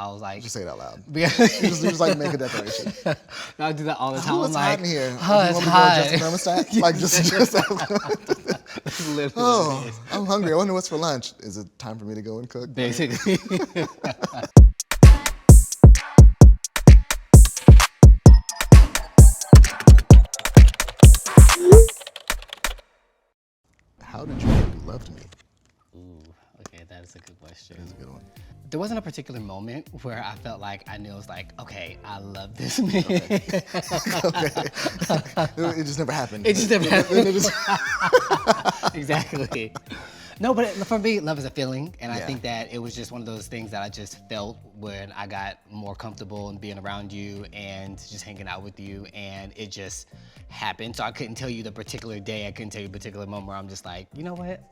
I was like, Just say it out loud. Yeah. just like make a declaration. I do that all the time. Oh, it's I'm hot like, in here. oh, You it's want me to hot. go adjust the thermostat? Like just That's literally what it oh, is. I'm hungry. I wonder what's for lunch. Is it time for me to go and cook? Basically. How did you know you loved me? Ooh, okay, that is a good question. That's a good one. There wasn't a particular moment where I felt like I knew I was like, okay, I love this man. Okay. It just never happened. It just never happened. Exactly. No, but for me, love is a feeling, and I Yeah. think that it was just one of those things that I just felt when I got more comfortable in being around you and just hanging out with you, and it just happened. So I couldn't tell you the particular day, I couldn't tell you the particular moment where I'm just like, you know what?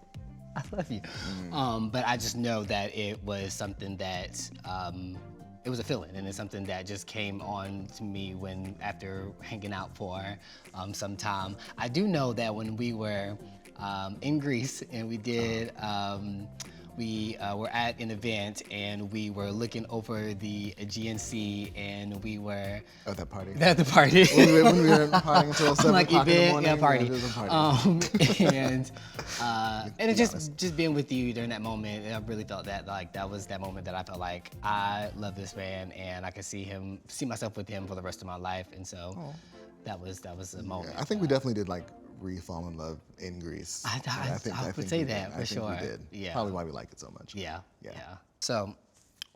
I love you. But I just know that it was something that, it was a feeling, and it's something that just came on to me when after hanging out for some time. I do know that when we were in Greece and we did, we were at an event and we were looking over the Aegean Sea and we were At that party. at the party. when we were partying until 7 like o'clock in the event, morning. yeah, party. it was a party. And it just being with you during that moment, I really felt that like that was that moment that I felt like I love this man and I could see myself with him for the rest of my life, and so that was a moment. I think we definitely did like re-fall in love in Greece. I would think say we that did. for I think sure. we did. Yeah. Probably why we like it so much. Yeah. Yeah. So,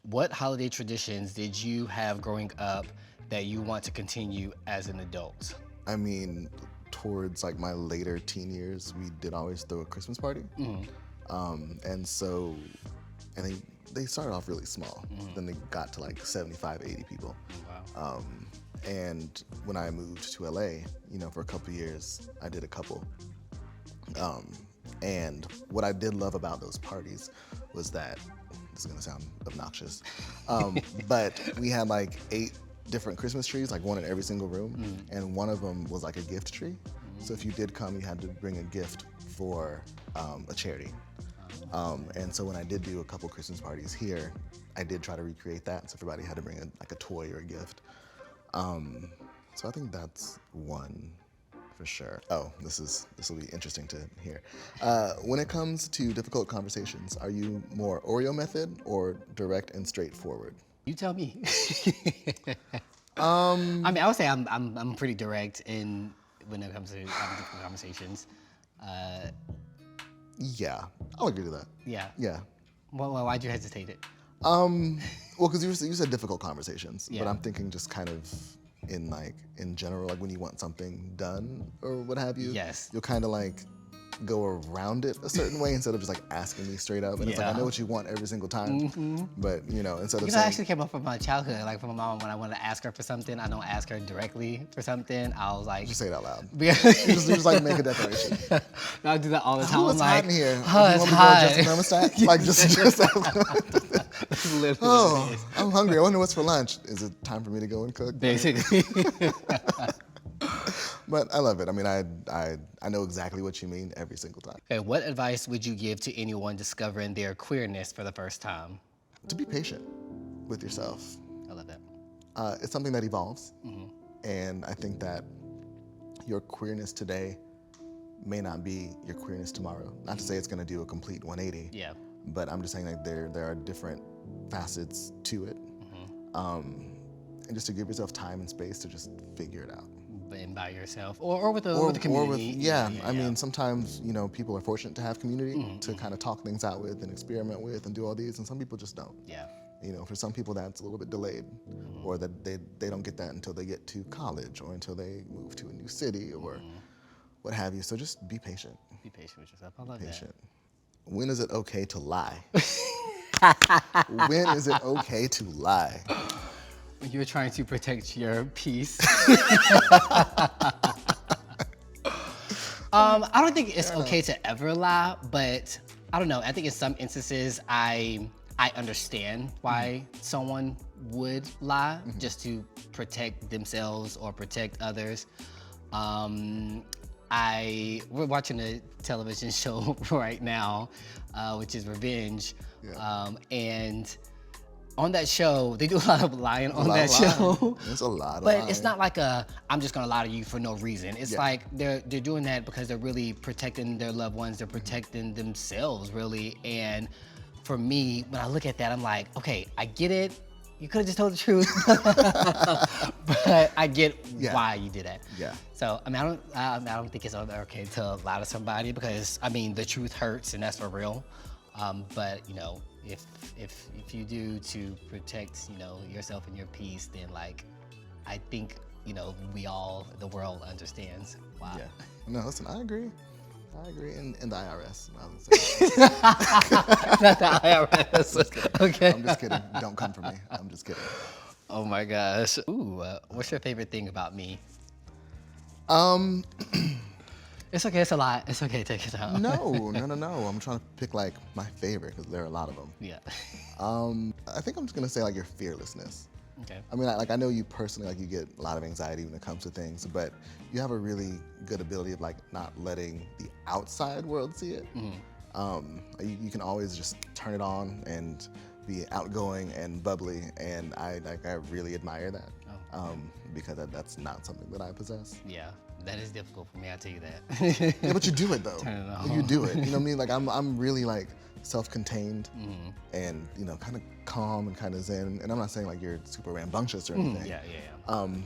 what holiday traditions did you have growing up that you want to continue as an adult? I mean, towards like my later teen years, we did always throw a Christmas party. And so, I think they started off really small. Then they got to like 75, 80 people. Wow. And when I moved to LA, for a couple of years, I did a couple. And what I did love about those parties was that, this is gonna sound obnoxious, but we had like 8 different Christmas trees, like one in every single room, and one of them was like a gift tree. So if you did come, you had to bring a gift for a charity. And so when I did do a couple Christmas parties here, I did try to recreate that. So everybody had to bring like a toy or a gift. So I think that's one for sure. Oh, this will be interesting to hear. When it comes to difficult conversations, are you more Oreo method or direct and straightforward? You tell me. I mean, I would say I'm pretty when it comes to having difficult conversations. Yeah, I'll agree to that. Yeah. Yeah. Well, why'd you hesitate it? Well, because you said difficult conversations, but Yeah. I'm thinking just kind of in general, like when you want something done or what have you. Yes. You'll kind of like go around it a certain way instead of just like asking me straight up. And it's like, I know what you want every single time, but instead of I saying, actually came up from my childhood, like from my mom when I wanted to ask her for something, I don't ask her directly for something. I was like, just say it out loud. Yeah. just like make a declaration. I do that all the time. Oh, it's I'm hot like, in here. oh, You it's want me to hot. go adjust the thermostat? Like just That's literally oh, what it is. I'm hungry. I wonder what's for lunch. Is it time for me to go and cook? Basically. But I love it. I mean, I know exactly what you mean every single time. Okay, what advice would you give to anyone discovering their queerness for the first time? To be patient with yourself. I love that. It's something that evolves. And I think that your queerness today may not be your queerness tomorrow. Not to say it's going to do a complete 180. Yeah. But I'm just saying that there are different facets to it. And just to give yourself time and space to just figure it out. And by yourself, or with the community. I mean, sometimes, people are fortunate to have community to kind of talk things out with and experiment with and do all these, and some people just don't. Yeah. For some people that's a little bit delayed, or that they don't get that until they get to college or until they move to a new city or what have you. So just be patient. Be patient with yourself. I love Patient. When is it okay to lie? When is it okay to lie? When you're trying to protect your peace. I don't think it's okay to ever lie, but I don't know. I think in some instances, I understand why someone would lie just to protect themselves or protect others. We're watching a television show right now, which is Revenge, and on that show, they do a lot of lying on lot that of lying. show. There's a lot of But lying. it's not like I'm just gonna lie to you for no reason. It's Yeah. like they're doing that because they're really protecting their loved ones. They're protecting themselves, really. And for me, when I look at that, I'm like, okay, I get it. You could have just told the truth, but I get Yeah. why you did that. Yeah. So I mean, I don't think it's okay to lie to somebody because I mean the truth hurts and that's for real. But you know, if you do to protect yourself and your peace, then like I think the world understands why. Yeah. No, listen, I agree. And the IRS. I would say. Not the IRS. Okay. I'm just kidding. Don't come for me. I'm just kidding. Oh my gosh. Ooh, what's your favorite thing about me? It's okay. It's a lot. It's okay. Take it out. No. I'm trying to pick like my favorite because there are a lot of them. Yeah. I think I'm just gonna say like your fearlessness. Okay. I mean, I know you personally, like you get a lot of anxiety when it comes to things, but you have a really good ability of like not letting the outside world see it. You can always just turn it on and be outgoing and bubbly, and I really admire that because that's not something that I possess. Yeah. That is difficult for me. I tell you that. Yeah, but you do it though. Turn it on. You do it. You know what I mean? Like I'm really like self-contained and kind of calm and kind of zen. And I'm not saying like you're super rambunctious or anything. Yeah.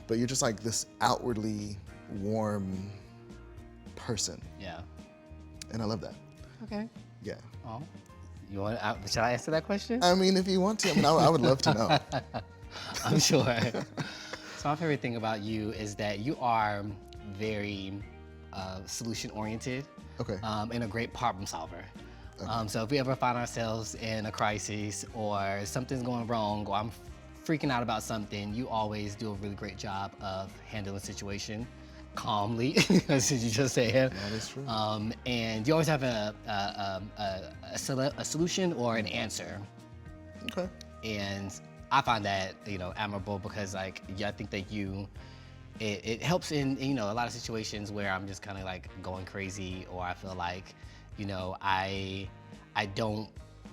But you're just like this outwardly warm person, Yeah. and I love that. Okay. Yeah. Oh. You want? Should I answer that question? I mean, if you want to, I mean, I would love to know. I'm sure. So my favorite thing about you is that you are very solution oriented. Okay. And a great problem solver. So if we ever find ourselves in a crisis or something's going wrong or I'm freaking out about something, you always do a really great job of handling the situation calmly, as you just said. That is true. And you always have a solution or an answer. Okay. And I find that admirable because like I think that it helps in a lot of situations where I'm just kind of like going crazy or I feel like I don't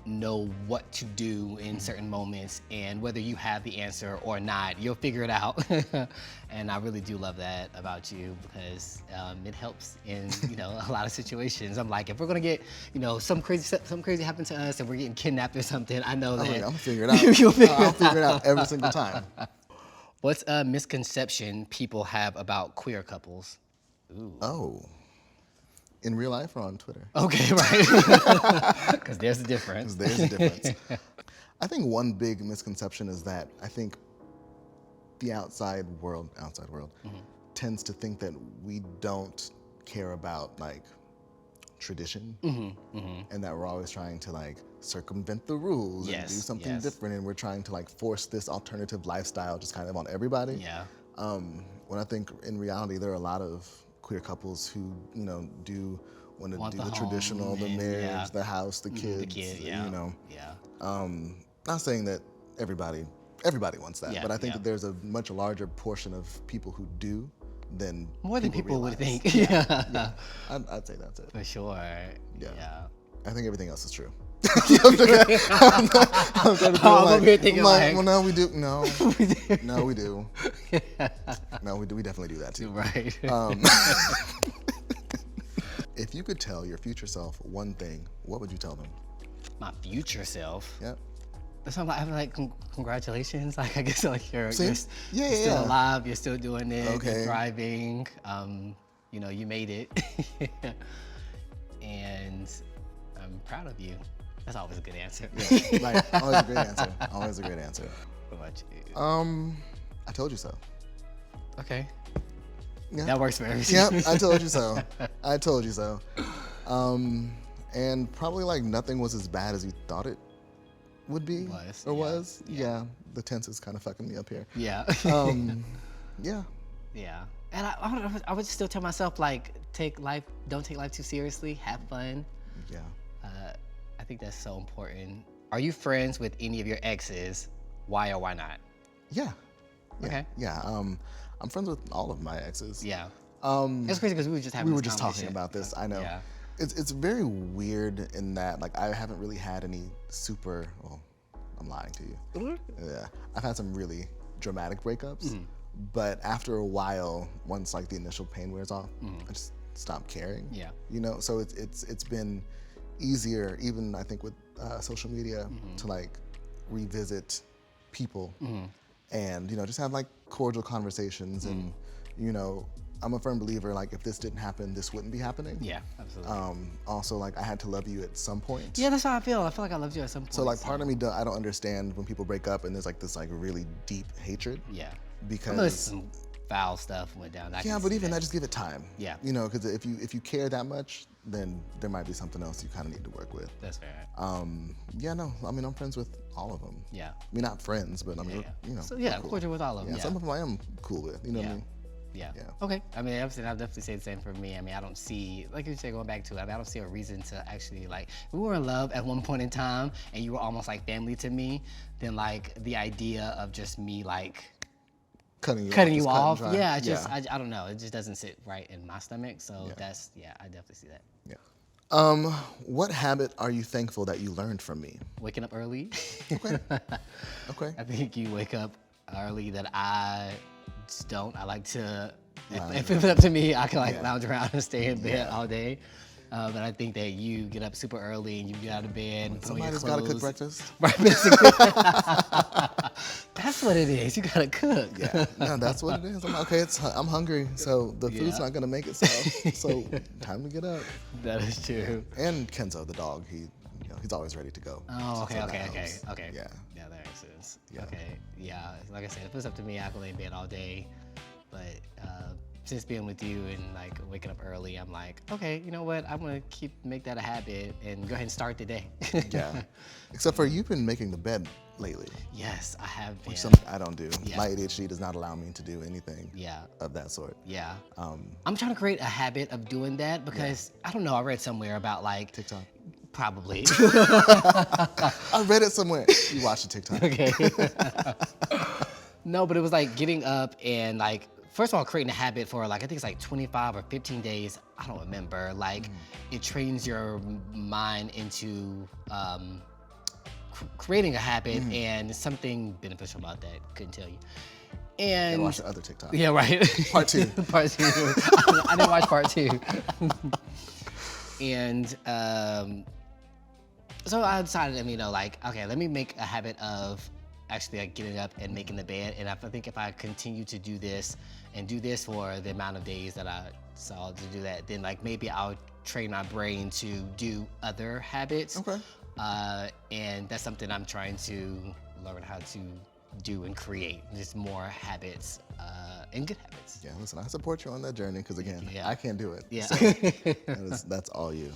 know what to do in certain moments, and whether you have the answer or not, you'll figure it out. And I really do love that about you because it helps in a lot of situations. I'm like, if we're gonna get something crazy happened to us and we're getting kidnapped or something, I know that I'm gonna figure it out. you'll figure I'll figure it out every single time. What's a misconception people have about queer couples? Ooh. Oh. In real life or on Twitter? Okay, right. Because there's a difference. There's a difference. I think one big misconception is that I think the outside world tends to think that we don't care about like tradition and that we're always trying to like circumvent the rules and do something different, and we're trying to like force this alternative lifestyle just kind of on everybody. Yeah. When I think in reality there are a lot of queer couples who do want to do the traditional, the marriage, the house, the kids. Not saying that everybody wants that, but I think that there's a much larger portion of people who do than more than people would think. Yeah. I'd say that's it. For sure. Yeah. I think everything else is true. I'm over here thinking like, well, no, we do. No, no, we do. No, we do. We definitely do that too. Right. If you could tell your future self one thing, what would you tell them? My future self. Yep. So I'm like, congratulations. Like, I guess like you're still yeah. alive. You're still doing it. Okay. You're thriving. You made it. And I'm proud of you. That's always a good answer. Yeah, right. Always a great answer. Always a great answer. What about you? I told you so. Okay. Yeah. That works for everything. Yep, I told you so. I told you so. And probably like nothing was as bad as you thought it would be. Was. Yeah. The tense is kind of fucking me up here. Yeah. Yeah. Yeah. And I would still tell myself like, don't take life too seriously. Have fun. Yeah. I think that's so important. Are you friends with any of your exes? Why or why not? Yeah. Okay. Yeah. I'm friends with all of my exes. Yeah. It's crazy because we were just talking about this. I know. It's very weird in that like I haven't really had any super. Well, I'm lying to you. Yeah, I've had some really dramatic breakups, but after a while, once like the initial pain wears off, I just stop caring. Yeah. You know, so it's been easier, even I think with social media, to like revisit people and just have like cordial conversations. And I'm a firm believer, like if this didn't happen, this wouldn't be happening. Yeah, absolutely. Also, like I had to love you at some point. Yeah, that's how I feel. I feel like I loved you at some point. So like part of me, I don't understand when people break up and there's like this like really deep hatred. Yeah. Because Unless some foul stuff went down. Yeah, but even that, just give it time. Yeah. Because if you care that much, then there might be something else you kind of need to work with. That's fair. Yeah, no, I mean I'm friends with all of them. Yeah. I mean not friends, but I mean So yeah, cool. cordial with all of them. Yeah, some of them I am cool with. You know what I mean? Yeah. Yeah. Okay. I mean, I'll definitely say the same for me. I mean, I don't see, like you said, going back to it, I don't see a reason to actually, like, if we were in love at one point in time and you were almost like family to me, then like the idea of just me like cutting you off. Yeah, I don't know. It just doesn't sit right in my stomach. So I definitely see that. Yeah. What habit are you thankful that you learned from me? Waking up early. Okay. Okay. I think you wake up early that I just don't. I like to, if it's up to me, I can like lounge around and stay in bed all day. But I think that you get up super early and you get out of bed and put on your clothes. Somebody's got to cook breakfast. Right, basically. That's what it is. You gotta cook. Yeah, no, that's what it is. I'm like, okay, I'm hungry, so the food's not gonna make itself. So time to get up. That is true. And Kenzo, the dog, he's always ready to go. Oh, okay. Yeah. Yeah, that makes sense. Yeah. Okay, yeah. Like I said, if it's up to me, I can lay in bed all day. But since being with you and like waking up early, I'm like, okay, you know what? I'm gonna make that a habit and go ahead and start the day. Yeah. Except for you've been making the bed lately. Yes, I have been. Which something I don't do. Yeah. My ADHD does not allow me to do anything of that sort. Yeah. I'm trying to create a habit of doing that because I don't know. I read somewhere about like TikTok. Probably. I read it somewhere. You watched the TikTok. Okay. No, but it was like getting up and like, first of all, creating a habit for like, I think it's like 25 or 15 days. I don't remember. Like it trains your mind into creating a habit and something beneficial about that. Couldn't tell you. And watch the other TikTok. Yeah, right. Part 2. Part 2. I didn't watch part 2. And so I decided, like, okay, let me make a habit of actually like getting up and making the bed. And I think if I continue to do this and do this for the amount of days that I saw to do that, then like maybe I'll train my brain to do other habits. Okay. And that's something I'm trying to learn how to do and create, just more habits and good habits. Yeah, listen, I support you on that journey because again, Yeah. I can't do it. Yeah. So that's all you.